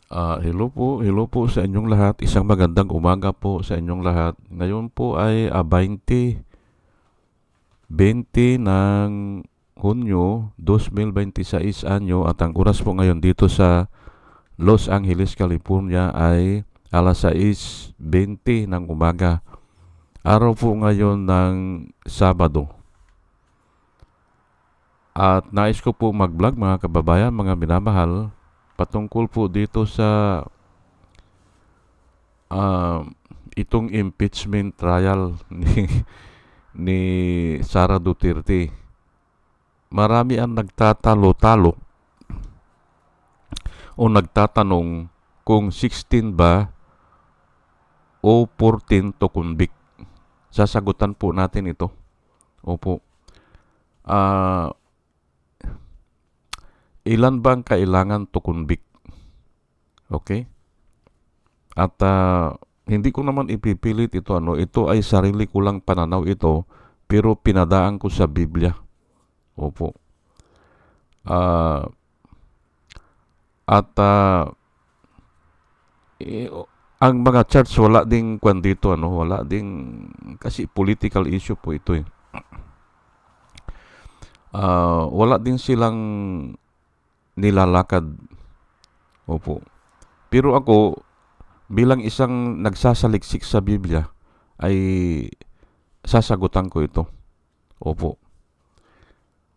Hello po sa inyong lahat. Isang magandang umaga po sa inyong lahat. Ngayon po ay 20 ng Hunyo 2026 anyo at ang oras po ngayon dito sa Los Angeles, California ay alas 6:20 ng umaga. Araw po ngayon ng Sabado. At nais ko po mag-vlog mga kababayan, mga minamahal, patungkol po dito sa ah, itong impeachment trial ni Sara Duterte. Marami ang nagtatalo-talo o nagtatanong kung 16 ba o 14 to convict. Sasagutan po natin ito. Opo. Ah, ilan ba ang kailangan to convict? Okay? At hindi ko naman ipipilit ito. Ito ay sarili ko lang pananaw ito, pero pinadaan ko sa Biblia. Opo. Ah, at ang mga church wala ding kwan dito, wala ding, kasi political issue po ito eh. Wala din silang nilalakad. Opo. Pero ako, bilang isang nagsasaliksik sa Biblia, ay sasagutan ko ito. Opo.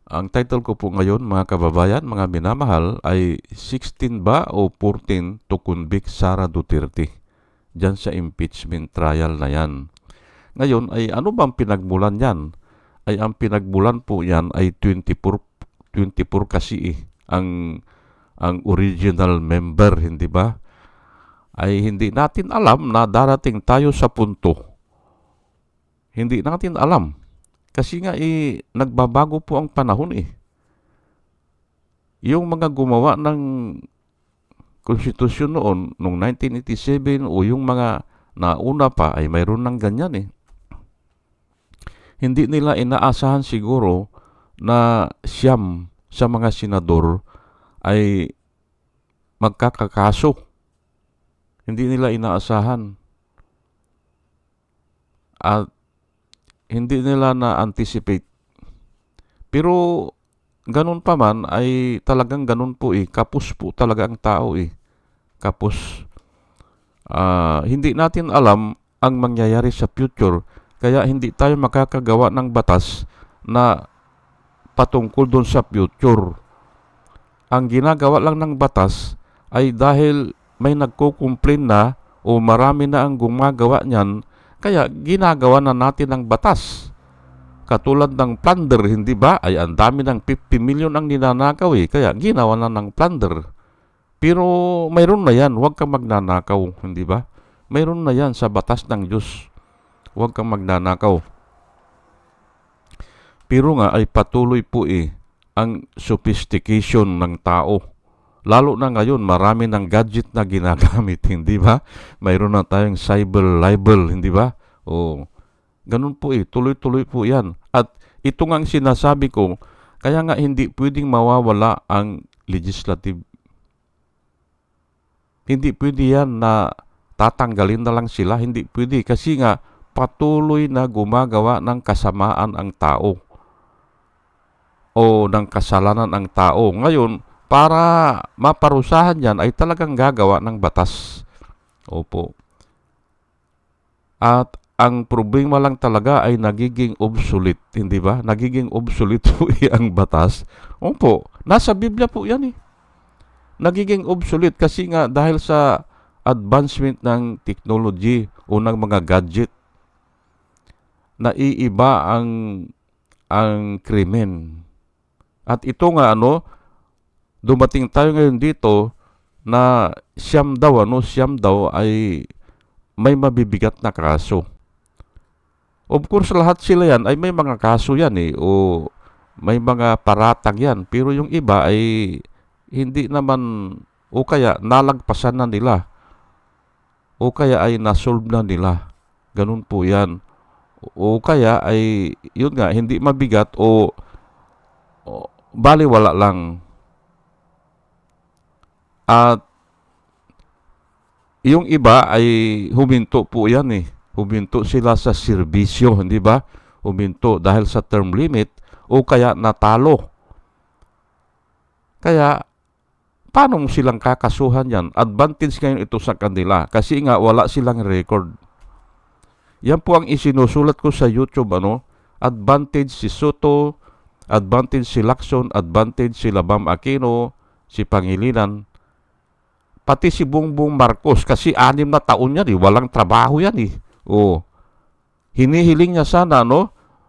Ang title ko po ngayon, mga kababayan, mga minamahal, ay 16 ba o 14 to convict Sara Duterte dyan sa impeachment trial na yan. Ngayon, ay ano bang pinagmulan yan? Ay ang pinagmulan po yan ay 24 kasi ang original member, hindi ba? Ay hindi natin alam na darating tayo sa punto. Hindi natin alam. Kasi nga nagbabago po ang panahon eh. Yung mga gumawa ng konstitusyon noon, noong 1987 o yung mga nauna pa ay mayroon ng ganyan eh. Hindi nila inaasahan siguro na siyam sa mga senador ay magkakakaso. Hindi nila inaasahan. At hindi nila na-anticipate. Pero ganun pa man ay talagang ganun po eh. Kapos po talaga ang tao eh. Kapos. Hindi natin alam ang mangyayari sa future. Kaya hindi tayo makakagawa ng batas na patungkol doon sa future. Ang ginagawa lang ng batas ay dahil may nagko-complain na o marami na ang gumagawa niyan, kaya ginagawa na natin ang batas. Katulad ng plunder, hindi ba? Ay ang dami ng 50 million ang ninanakaw eh, kaya ginawa na ng plunder. Pero mayroon na yan, huwag kang magnanakaw, hindi ba? Mayroon na yan sa batas ng Diyos. Huwag kang magnanakaw. Pero nga ay patuloy po ang sophistication ng tao. Lalo na ngayon, marami ng gadget na ginagamit, hindi ba? Mayroon na tayong cyber libel, hindi ba? O, ganun po tuloy-tuloy po yan. At ito nga ang sinasabi ko, kaya nga hindi pwedeng mawawala ang legislative. Hindi pwede yan na tatanggalin na lang sila, hindi pwede. Kasi nga, patuloy na gumagawa ng kasamaan ang tao o ng kasalanan ang tao. Ngayon, para maparusahan yan ay talagang gagawa ng batas. Opo. At ang problema lang talaga ay nagiging obsolete, hindi ba? Nagiging obsolete po ang batas. Opo, nasa Biblia po yan eh. Nagiging obsolete kasi nga dahil sa advancement ng technology o ng mga gadget, naiiba ang krimen. At ito nga dumating tayo ngayon dito na siyam daw ay may mabibigat na kaso. Of course, lahat sila yan ay may mga kaso yan o may mga paratang yan. Pero yung iba ay hindi naman, o kaya nalagpasan na nila, o kaya ay nasolve na nila. Ganun po yan. O kaya ay, yun nga, hindi mabigat o baliwala lang. At yung iba ay huminto po yan eh. Huminto sila sa serbisyo, hindi ba? Huminto dahil sa term limit o kaya natalo. Kaya, paano mo silang kakasuhan yan? Advantage ngayon ito sa kanila kasi nga wala silang record. Yan po ang isinusulat ko sa YouTube, Advantage si Soto, advantage si Lacson, advantage si Bam Aquino, si Pangilinan, pati si Bongbong Marcos kasi 6 na taon yan eh, walang trabaho yan eh. Hinihiling niya sana,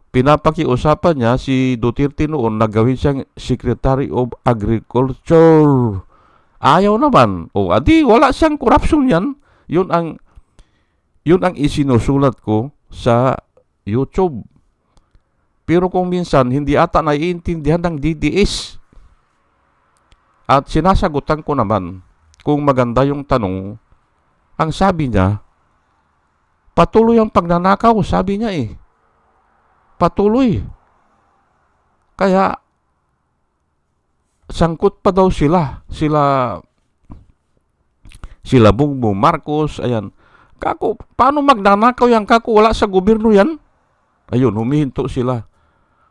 pinapakiusapan niya si Duterte noon na gawin siyang Secretary of Agriculture. Ayaw naman. Adi wala siyang corruption yan. Yun ang isinusulat ko sa YouTube. Pero kung minsan hindi ata naiintindihan ng DDS. At sinasagutan ko naman kung maganda yung tanong, ang sabi niya, patuloy ang pagnanakaw, sabi niya eh. Patuloy. Kaya, sangkot pa daw sila. Sila Bongbong Marcos, ayan. Kako, paano magnanakaw yan? Kako, wala sa gobyerno yan. Ayun, humihinto sila.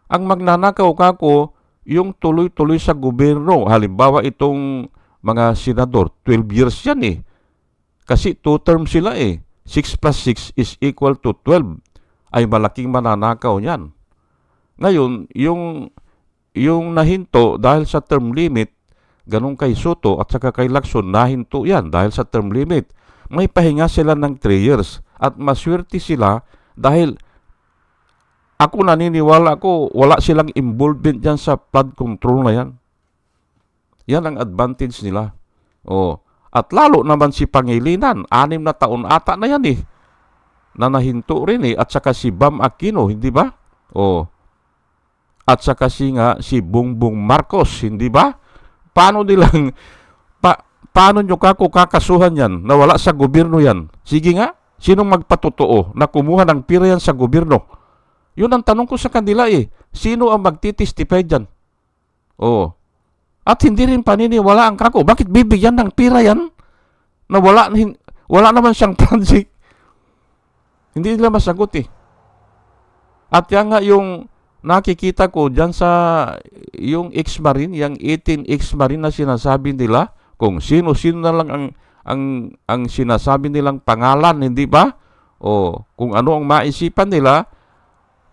Ang magnanakaw, kako, yung tuloy-tuloy sa gobyerno. Halimbawa, itong mga senador, 12 years yan eh. Kasi 2 terms sila eh. 6 plus 6 is equal to 12. Ay malaking mananakaw niyan. Ngayon, yung nahinto dahil sa term limit, ganun kay Soto at saka kay Lacson, nahinto yan dahil sa term limit. May pahinga sila ng 3 years at maswerte sila dahil ako naniniwala ko wala silang involvement dyan sa flood control na yan. Yan ang advantage nila. At lalo naman si Pangilinan, 6 na taon ata na yan eh. Na nahinto rin eh. At saka si Bam Aquino, hindi ba? At saka si Bongbong Marcos, hindi ba? Paano nyo kakasuhan yan na wala sa gobyerno yan? Sige nga, sinong magpatotoo na kumuha ng pira yan sa gobyerno? Yun ang tanong ko sa kanila eh. Sino ang magtitestify dyan? At hindi rin paniniwala ang kako. Bakit bibigyan ng pira yan? Na wala naman siyang project. Hindi nila masagot eh. At yan nga yung nakikita ko dyan sa yung ex-marine, yung 18 ex-marine na sinasabi nila, kung sino-sino na lang ang sinasabi nilang pangalan, hindi ba? Kung ano ang maisipan nila,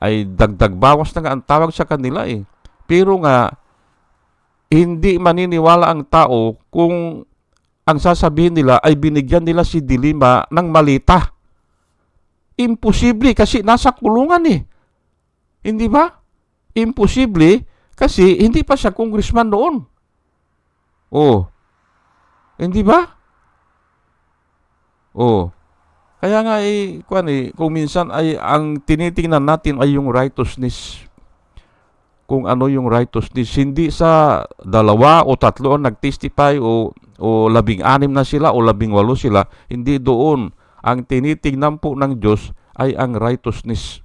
ay dagdag bawas na nga ang tawag sa kanila eh. Pero nga, hindi maniniwala ang tao kung ang sasabihin nila ay binigyan nila si De Lima ng malita. Imposible kasi nasa kulungan eh. Hindi ba? Imposible kasi hindi pa siya congressman noon. Hindi ba? Kaya nga kung minsan ay ang tinitingnan natin ay yung righteousness. Kung ano yung righteousness, hindi sa 2 o 3 ang nag-testify o 16 na sila o 18 sila, hindi doon. Ang tinitingnan po ng Diyos ay ang righteousness.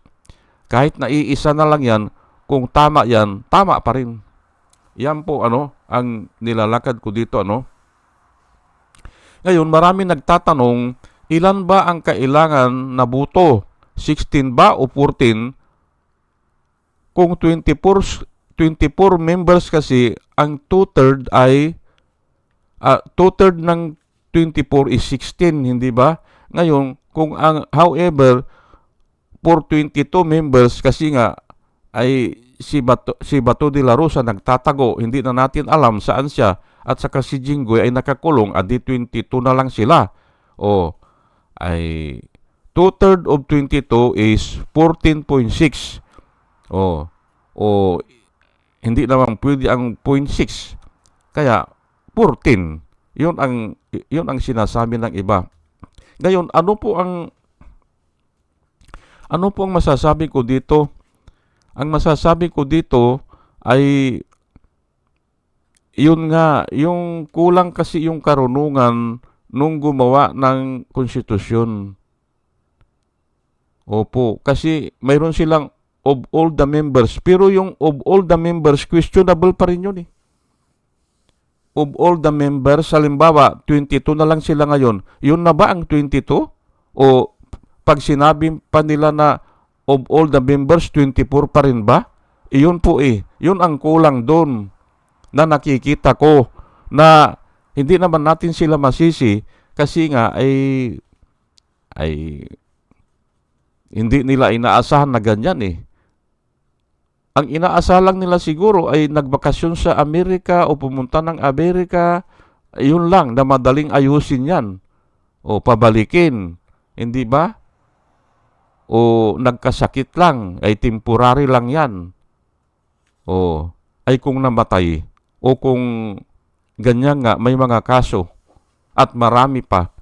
Kahit na iisa na lang yan, kung tama yan, tama pa rin. Yan po ang nilalakad ko dito. Ngayon, marami nagtatanong, ilan ba ang kailangan na boto? 16 ba o 14? Kung 24 members kasi, ang 2/3 ay 2/3 ng 24 is 16, hindi ba? Ngayon, however, for 22 members kasi nga ay si Bato de la Rosa nagtatago, hindi na natin alam saan siya, at saka si Jinggoy ay nakakulong, adi 22 na lang sila. Ay 2/3 of 22 is 14.6. Hindi naman pwede ang 0.6. Kaya 14. Yun ang sinasabi ng iba. Ngayon, ano po ang masasabi ko dito? Ang masasabi ko dito ay yun nga, yung kulang kasi yung karunungan nung gumawa ng konstitusyon. Kasi mayroon silang of all the members. Pero yung of all the members, questionable pa rin yun eh. of all the members, halimbawa, 22 na lang sila ngayon, yun na ba ang 22? O pag sinabi pa nila na of all the members, 24 pa rin ba? Iyon po yun ang kulang doon na nakikita ko na hindi naman natin sila masisi kasi nga ay hindi nila inaasahan na ganyan Ang inaasahan lang nila siguro ay nagbakasyon sa Amerika o pumunta ng Amerika, yun lang na madaling ayusin yan o pabalikin, hindi ba? O nagkasakit lang, ay temporary lang yan. O ay kung namatay o kung ganyan nga may mga kaso at marami pa.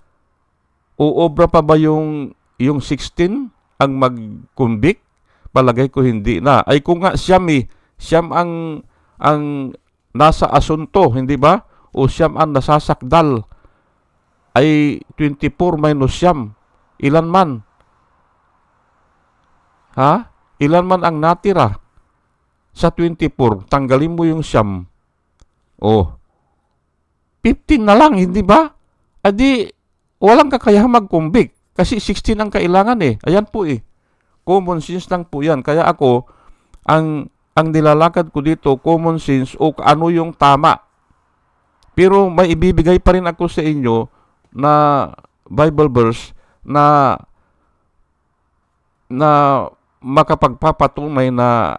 O obra pa ba yung 16 ang mag-convict? Palagay ko hindi na. Ay kung nga siyam ang nasa asunto, hindi ba? O siyam ang nasasakdal. Ay 24 minus siyam. Ilan man? Ha? Ilan man ang natira? Sa 24, tanggalin mo yung siyam. O, 15 na lang, hindi ba? Adi, walang kakayahang mag-convict. Kasi 16 ang kailangan Ayan po Common sense lang po yan. Kaya ako, ang nilalakad ko dito, common sense o ano yung tama. Pero may ibibigay pa rin ako sa inyo na Bible verse na makapagpapatunay na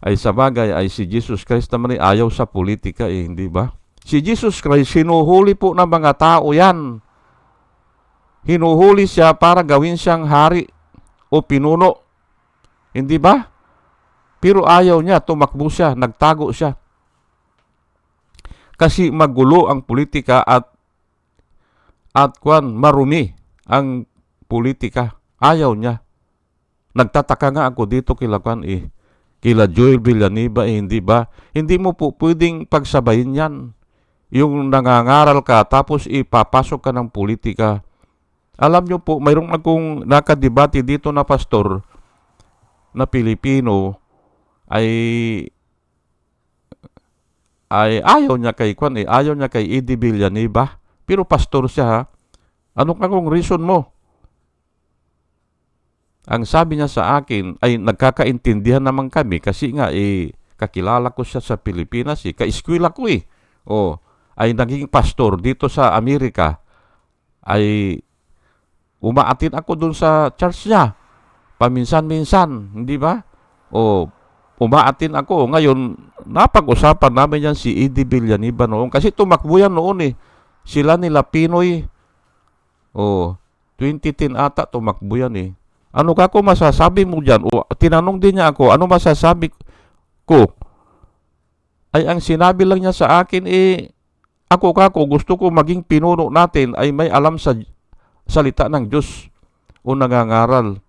ay sa bagay ay si Jesus Christ naman ayaw sa politika hindi ba? Si Jesus Christ, hinuhuli po ng mga tao yan. Hinuhuli siya para gawin siyang hari o pinuno. Hindi ba? Pero ayaw niya, tumakbo siya, nagtago siya. Kasi magulo ang politika at marumi ang politika. Ayaw niya. Nagtataka nga ako dito kila kila Joel Villanueva hindi ba? Hindi mo po pwedeng pagsabayin yan. Yung nangangaral ka tapos ipapasok ka ng politika. Alam nyo po, mayroong akong nakadebate dito na pastor na Pilipino ay ayaw niya kay ayaw niya kay Eddie Villanueva. Pero pastor siya ha. Ano kung reason mo? Ang sabi niya sa akin ay nagkakaintindihan naman kami kasi nga kakilala ko siya sa Pilipinas ka-eskwela ko ay naging pastor dito sa Amerika ay umaatin ako dun sa church niya. Paminsan-minsan, hindi ba? O umaatin ako. Ngayon, napag-usapan namin yan si Eddie Villanueva noon. Kasi tumakbo yan noon Sila nila Pinoy. 2010 ata tumakbo yan Ano ka ko masasabi mo dyan? O tinanong din niya ako, ano masasabi ko? Ay ang sinabi lang niya sa akin ako gusto ko maging pinuno natin ay may alam sa salita ng Diyos o nangangaral.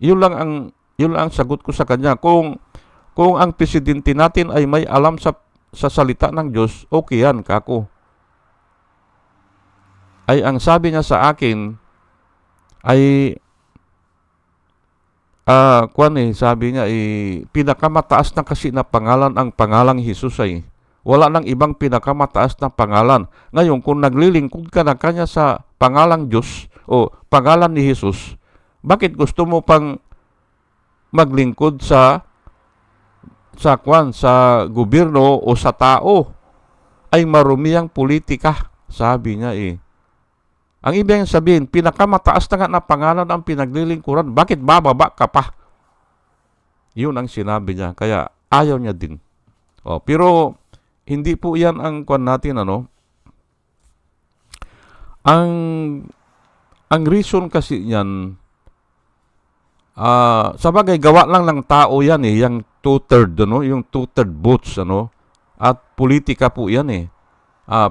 Yun lang ang sagot ko sa kanya. Kung ang presidente natin ay may alam sa salita ng Diyos, okay yan kako. Ay ang sabi niya sa akin ay sabi niya pinakamataas na kasi na pangalan ang pangalang Jesus wala nang ibang pinakamataas na pangalan. Ngayon, kung naglilingkod ka na kanya sa pangalang Diyos o pangalan ni Jesus, bakit gusto mo pang maglingkod sa gobyerno o sa tao? Ay marumi ang politika, sabi niya Ang ibig sabihin, pinakamataas na nga na pangalan ang pinaglilingkuran, bakit bababa ka pa? Yun ang sinabi niya, kaya ayaw niya din. Pero hindi po yan ang natin Ang reason kasi niyan sa bagay gawa lang ng tao yan yung two-third yung two-third votes at politika po yan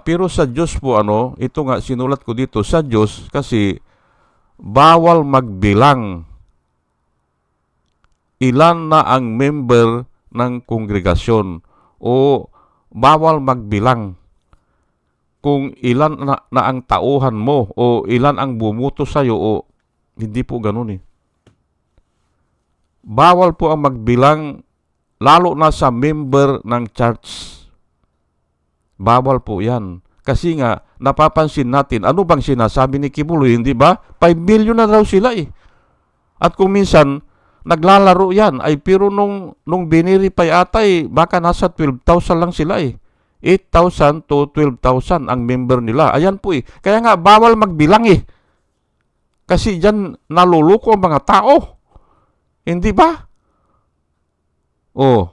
pero sa Diyos po ito nga sinulat ko dito sa Diyos kasi bawal magbilang ilan na ang member ng kongregasyon o bawal magbilang kung ilan na ang tauhan mo o ilan ang bumuto sa'yo o hindi po ganun Bawal po ang magbilang lalo na sa member ng church. Bawal po yan. Kasi nga, napapansin natin, ano bang sinasabi ni Kibuloy, hindi ba? 5 million na raw sila eh. At kung minsan, naglalaro yan, ay pero nung biniripay ata eh, baka nasa 12,000 lang sila eh. 8,000 to 12,000 ang member nila. Ayan po eh. Kaya nga, bawal magbilang eh. Kasi dyan naluluko ang mga tao. Hindi ba? Oh.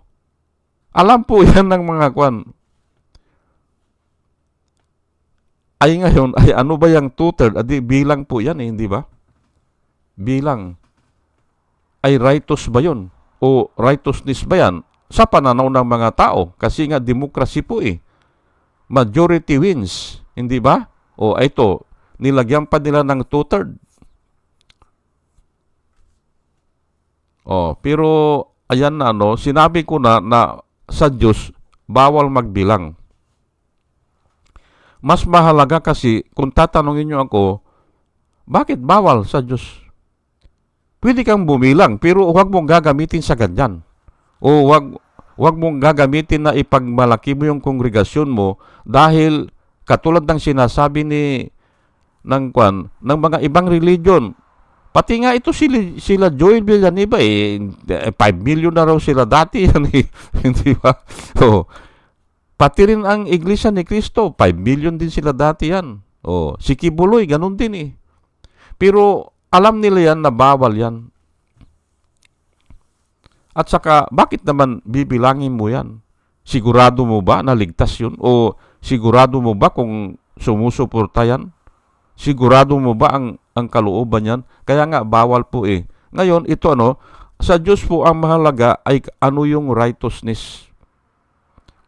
Alam po yan ng mga kwan. Ay ngayon, ay ano ba yung two-third? Adi, bilang po yan eh, hindi ba? Bilang. Ay righteous ba yun? O righteousness ba yan? Sa pananaw ng mga tao. Kasi nga, democracy po eh. Majority wins. Hindi ba? O ito, nilagyan pa nila ng two-third. O, pero, ayan na ano, sinabi ko na sa Diyos, bawal magbilang. Mas mahalaga kasi, kung tatanungin nyo ako, bakit bawal sa Diyos? Pwede kang bumilang, pero huwag mong gagamitin sa ganyan. O huwag mong gagamitin na ipagmalaki mo yung kongregasyon mo dahil katulad ng sinasabi ng mga ibang religion. Pati nga ito sila Joel Villanueva eh, 5 million na raw sila dati yan eh. Hindi ba? So, pati rin ang Iglesia ni Cristo, 5 million din sila dati yan. Oh, si Kibuloy, ganun din eh. Pero alam nila yan na bawal yan. At saka, bakit naman bibilangin mo yan? Sigurado mo ba na ligtas yun? O sigurado mo ba kung sumusuporta yan? Sigurado mo ba ang kalooban yan? Kaya nga, bawal po eh. Ngayon, ito sa Diyos po ang mahalaga ay ano yung righteousness.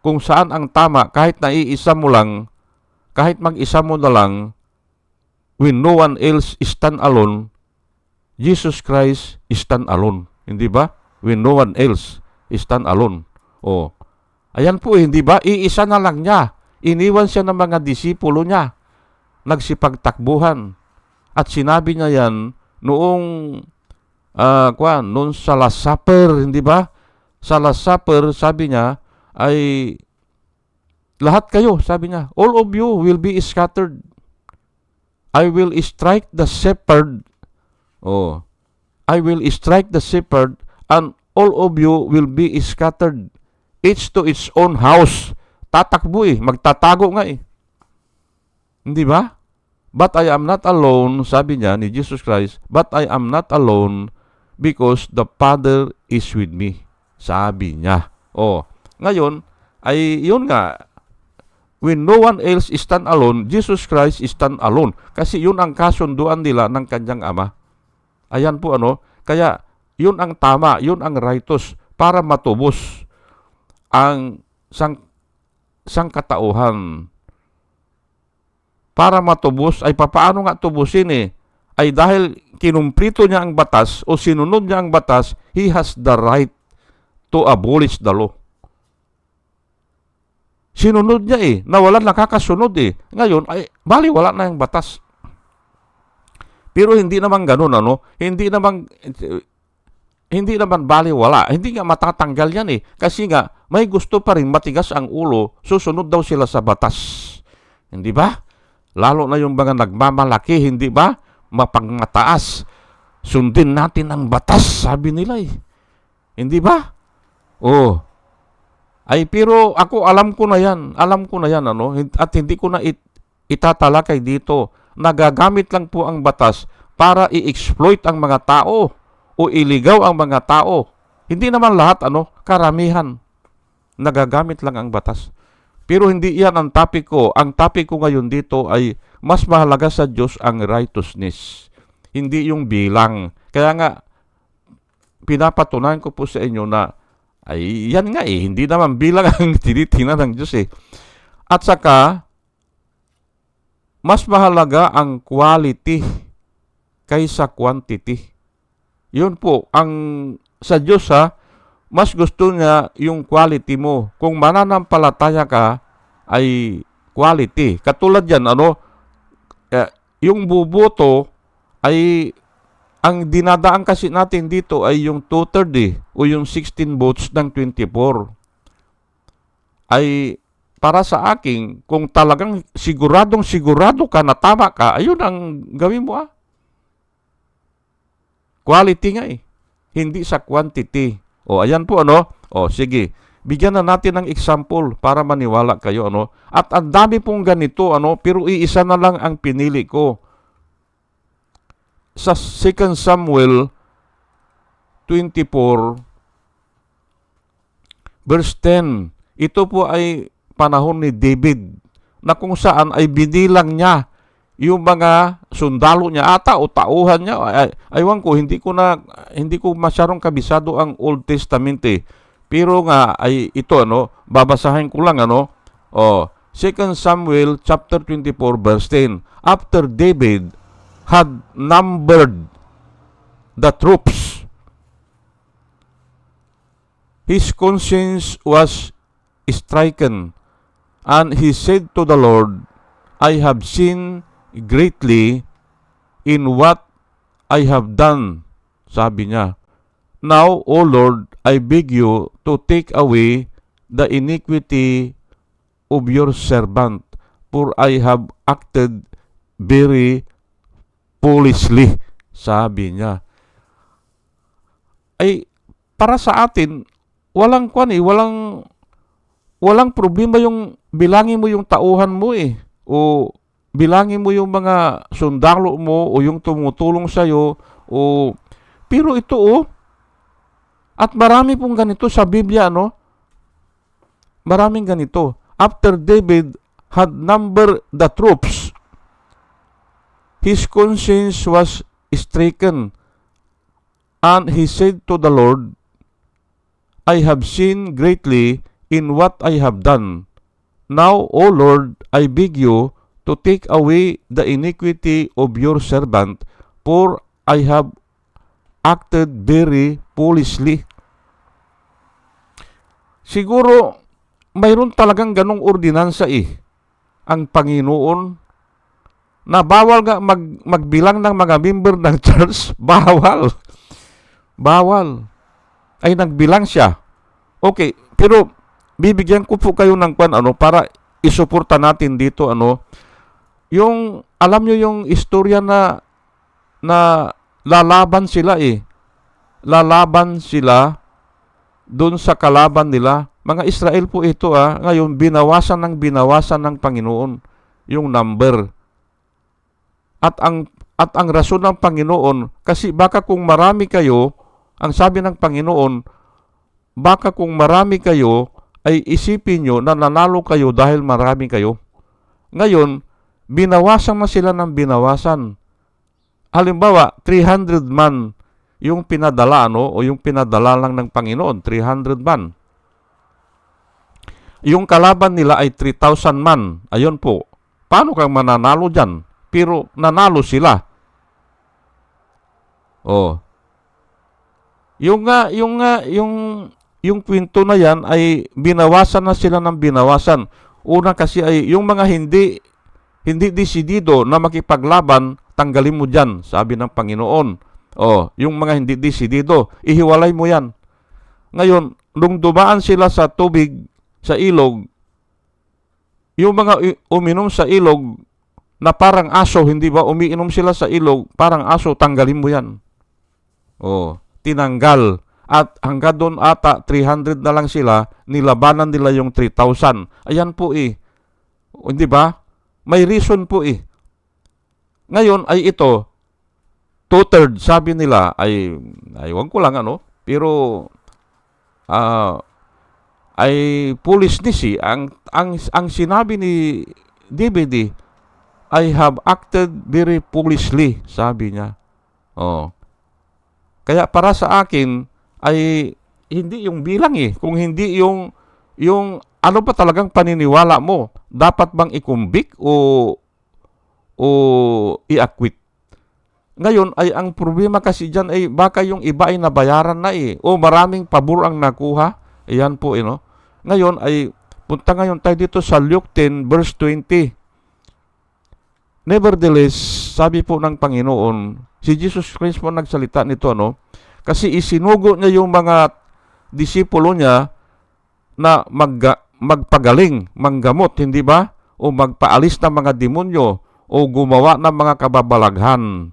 Kung saan ang tama, kahit naiisa mo lang, kahit mag-isa mo na lang, when no one else is stand alone, Jesus Christ is stand alone. Hindi ba? When no one else is stand alone. O, ayan po, hindi ba? Iisa na lang niya. Iniwan siya ng mga disipulo niya. Nagsipagtakbuhan. At sinabi niya yan noong noon sa Last Supper, hindi ba? Sa Last Supper, sabi niya, ay lahat kayo, sabi niya, all of you will be scattered. I will strike the shepherd. Oh, I will strike the shepherd and all of you will be scattered. Each to its own house. Tatakbo eh, magtatago nga eh. Hindi ba? But I am not alone, sabi niya ni Jesus Christ, but I am not alone because the Father is with me. Sabi niya. Oh, ngayon, ay yun nga, when no one else is stand alone, Jesus Christ is stand alone. Kasi yun ang kasunduan nila ng kanyang ama. Ayan po kaya yun ang tama, yun ang righteous para matubos ang sangkatauhan. Para matubos ay papaano nga tubusin eh? Ay dahil kinumplito niya ang batas o sinunod niya ang batas, he has the right to abolish the law. Sinunod niya eh, na wala nakakasunod eh. Ngayon, ay bali wala na yung batas. Pero hindi naman ganun, Hindi naman bali wala. Hindi nga matatanggal yan eh. Kasi nga, may gusto pa rin matigas ang ulo, susunod daw sila sa batas. Hindi ba? Lalo na yung mga nagmamalaki, hindi ba? Mapagmataas. Sundin natin ang batas, sabi nila eh. Hindi ba? Oh. Ay, pero ako alam ko na yan. At hindi ko na itatalakay dito. Nagagamit lang po ang batas para i-exploit ang mga tao o iligaw ang mga tao. Hindi naman lahat, karamihan. Nagagamit lang ang batas. Pero hindi yan ang topic ko. Ang topic ko ngayon dito ay mas mahalaga sa Diyos ang righteousness. Hindi yung bilang. Kaya nga, pinapatunayan ko po sa inyo na ay yan nga eh, hindi naman bilang ang tinitingnan ng Diyos eh. At saka, mas mahalaga ang quality kaysa quantity. Yun po, sa Diyos mas gusto niya yung quality mo. Kung mananampalataya ka, ay quality. Katulad yan, yung buboto ay ang dinadaan kasi natin dito ay yung 2/3 o yung 16 votes ng 24. Ay para sa akin, kung talagang sigurado ka na tama ka, ayun ang gawin mo Quality nga hindi sa quantity. O, ayan po O, sige. Bigyan na natin ng example para maniwala kayo At ang dami pong ganito pero iisa na lang ang pinili ko. Sa 2 Samuel 24 verse 10. Ito po ay panahon ni David na kung saan ay binilang niya yung mga sundalo niya ata o tauhan niya. Aywan ko, hindi ko masyadong kabisado ang Old Testament Pero nga ay ito babasahin ko lang 2 Samuel chapter 24 verse 10. After David had numbered the troops, his conscience was stricken, and he said to the Lord, I have sinned greatly in what I have done. Sabi niya, Now, O Lord, I beg you to take away the iniquity of your servant, for I have acted very foolishly. Sabi niya. Ay, para sa atin, walang problema yung bilangin mo yung tauhan mo o bilangin mo yung mga sundalo mo o yung tumutulong sa'yo pero ito at marami pong ganito sa Biblia maraming ganito. After David had numbered the troops, his conscience was stricken, and he said to the Lord, I have sinned greatly in what I have done. Now, O Lord, I beg you to take away the iniquity of your servant, for I have acted very foolishly. Siguro, mayroon talagang ganong ordinansa ang Panginoon na bawal nga magbilang ng mga member ng church. Bawal. Ay nagbilang siya. Okay, pero bibigyan ko po kayo ng para isuporta natin dito yung alam nyo yung istorya na lalaban sila Lalaban sila doon sa kalaban nila. Mga Israel po ito ngayon binawasan ng Panginoon yung number. At ang rason ng Panginoon, kasi baka kung marami kayo, ang sabi ng Panginoon, baka kung marami kayo, ay isipin nyo na nanalo kayo dahil marami kayo. Ngayon, binawasan na sila ng binawasan. Halimbawa, 300 man yung pinadala o yung pinadala lang ng Panginoon, 300 man. Yung kalaban nila ay 3,000 man. Ayun po. Paano kang mananalo dyan? Pero nanalo sila. Yung kwento na yan ay binawasan na sila ng binawasan. Una kasi ay yung mga hindi desidido na makipaglaban, tanggalin mo dyan, sabi ng Panginoon. Yung mga hindi desidido, ihiwalay mo yan. Ngayon, nung dumaan sila sa tubig, sa ilog, yung mga uminom sa ilog na parang aso, hindi ba? Umiinom sila sa ilog, parang aso, tanggalin mo yan. Tinanggal. At hanggang doon ata, 300 na lang sila, nilabanan nila yung 3,000. Ayan po Hindi ba? May reason po Ngayon ay ito, 2/3, sabi nila, wag ko lang pero ay foolishness ang sinabi ni David I have acted very foolishly, sabi niya. Kaya para sa akin ay hindi yung bilang kung hindi yung ano ba talagang paniniwala mo, dapat bang i-convict o i-acquit. Ngayon ay ang problema kasi dyan ay baka yung iba ay nabayaran na o maraming pabor ang nakuha. Ayan po Ngayon ay punta ngayon tayo dito sa Luke 10 verse 20. Nevertheless, sabi po ng Panginoon, si Jesus Christ po nagsalita nito kasi isinugo niya yung mga disipulo niya na magpagaling, manggamot, hindi ba? O magpaalis ng mga demonyo o gumawa ng mga kababalaghan.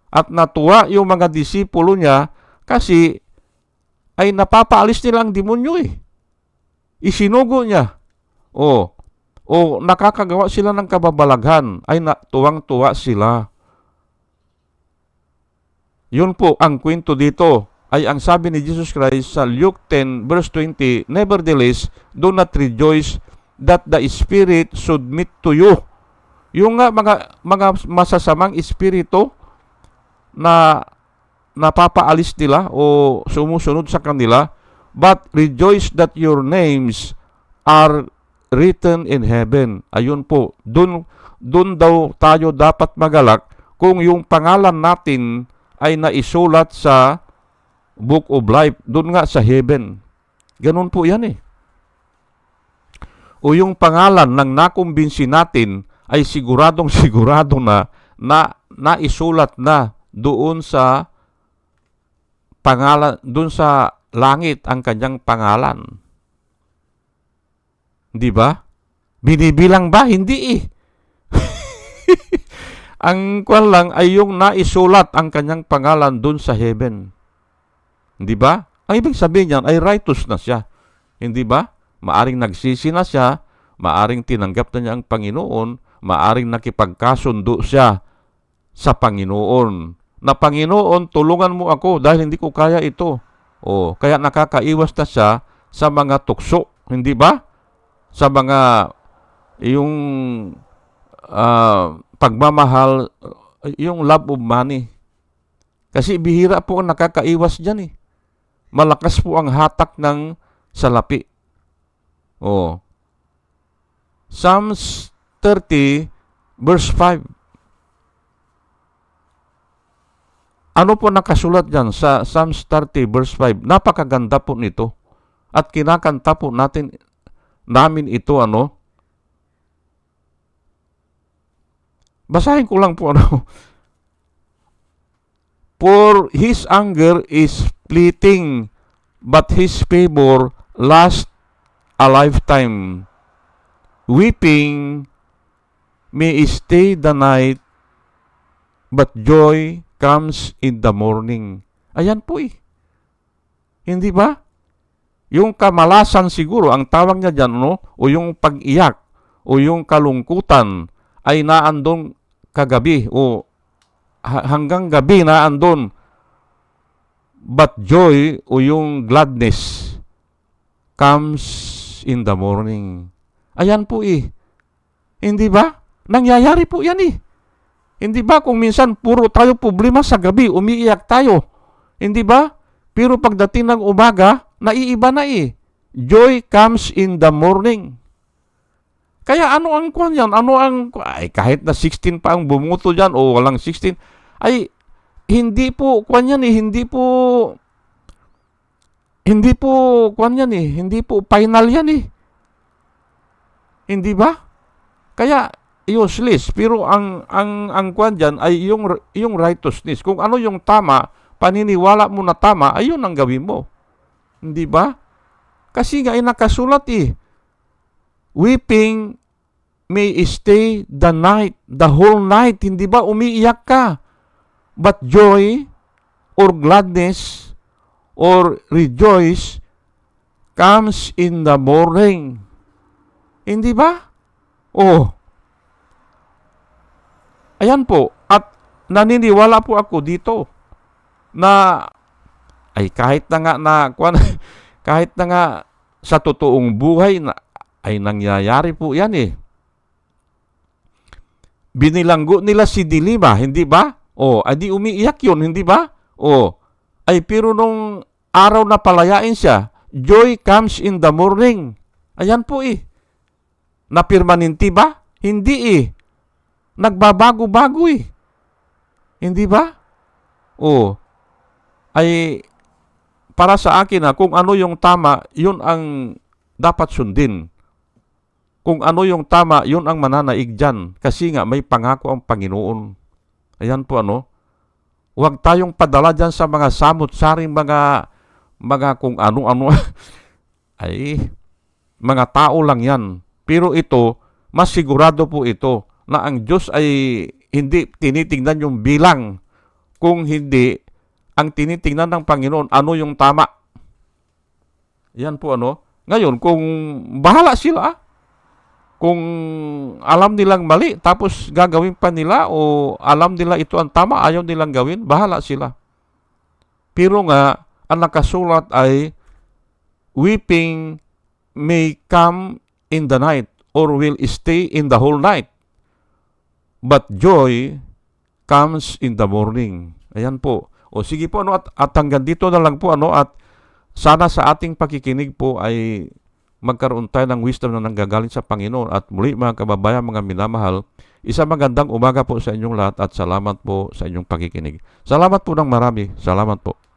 At natuwa yung mga disipulo niya kasi ay napapaalis nila ang demonyo eh. Isinugo niya. O nakakagawa sila ng kababalaghan, ay tuwang-tuwa sila. Yun po ang kwento dito, ay ang sabi ni Jesus Christ sa Luke 10 verse 20, "Nevertheless, do not rejoice that the Spirit submit to you." Yung nga mga masasamang espiritu na napapaalis nila o sumusunod sa kanila, "But rejoice that your names are written in heaven." Ayun po, dun daw tayo dapat magalak kung yung pangalan natin ay naisulat sa Book of Life, dun nga sa heaven. Ganun po yan eh. O yung pangalan ng nakumbinsi natin ay siguradong sigurado na naisulat na doon sa pangalan, doon sa langit ang kanyang pangalan. Di ba? Binibilang ba? Hindi eh. Ang kwan lang ay yung naisulat ang kanyang pangalan doon sa heaven. Di ba? Ang ibig sabihin niyan ay righteous na siya. Hindi ba? Maaring nagsisi na siya, maaring tinanggap na niya ang Panginoon, maaring nakipagkasundo siya sa Panginoon. Na Panginoon, tulungan mo ako dahil hindi ko kaya ito. Kaya nakakaiwas na siya sa mga tukso. Hindi ba? Sa mga yung pagmamahal, yung love of money. Kasi bihira po ang nakakaiwas dyan eh. Malakas po ang hatak ng salapi. Psalms 30 verse 5. Ano po nakasulat dyan sa Psalms 30 verse 5? Napakaganda po nito. At kinakanta po namin ito Basahin ko lang po "For his anger is fleeting, but his favor lasts a lifetime. Weeping may stay the night, but joy comes in the morning." Ayan po eh. Hindi ba? Yung kamalasan siguro, ang tawag niya dyan, o yung pag-iyak, o yung kalungkutan, ay naandon kagabi, o hanggang gabi naandon. But joy, o yung gladness, comes in the morning. Ayan po eh. Hindi ba? Nangyayari po yan eh. Hindi ba kung minsan puro tayo problema sa gabi, umiiyak tayo. Hindi ba? Pero pagdating ng umaga, naiiba na eh. Joy comes in the morning. Kaya ano ang kwan yan? Kahit na 16 pa ang bumuto dyan o walang 16, ay hindi po kwan yan eh. Hindi po kwan yan eh. Hindi po final yan eh. Hindi ba? Kaya useless. Pero ang kwan dyan ay yung righteousness. Kung ano yung tama, paniniwala mo na tama, ayun ang gawin mo. Hindi ba? Kasi nga nakasulat eh. Weeping may stay the night, the whole night. Hindi ba? Umiiyak ka. But joy or gladness or rejoice comes in the morning. Hindi ba? Ayan po. At naniniwala po ako dito na kahit na nga sa totoong buhay na ay nangyayari po yan eh. Binilanggo nila si Dilima, hindi ba? Adi umiiyak yun, hindi ba? Pero nung araw na palayain siya, joy comes in the morning. Ayan po eh. Napermanente ba? Hindi eh. Nagbabago-bago eh. Hindi ba? Para sa akin kung ano yung tama, yun ang dapat sundin. Kung ano yung tama, yun ang mananaig dyan. Kasi nga may pangako ang Panginoon. Ayan po Huwag tayong padala dyan sa mga samot-saring mga kung ano-ano. Mga tao lang yan. Pero ito, mas sigurado po ito na ang Diyos ay hindi tinitingnan yung bilang. Kung hindi, ang tinitingnan ng Panginoon, ano yung tama. Yan po ano. Ngayon, kung bahala sila, kung alam nilang mali, tapos gagawin pa nila o alam nila ito ang tama, ayaw nilang gawin, bahala sila. Pero nga, ang nakasulat ay, weeping may come in the night or will stay in the whole night. But joy comes in the morning. Ayan po. O sige po, ano, at hanggang dito na lang po, ano, at sana sa ating pakikinig po ay magkaroon tayo ng wisdom na nanggagaling sa Panginoon. At muli mga kababayan, mga minamahal, isang magandang umaga po sa inyong lahat at salamat po sa inyong pakikinig. Salamat po ng marami. Salamat po.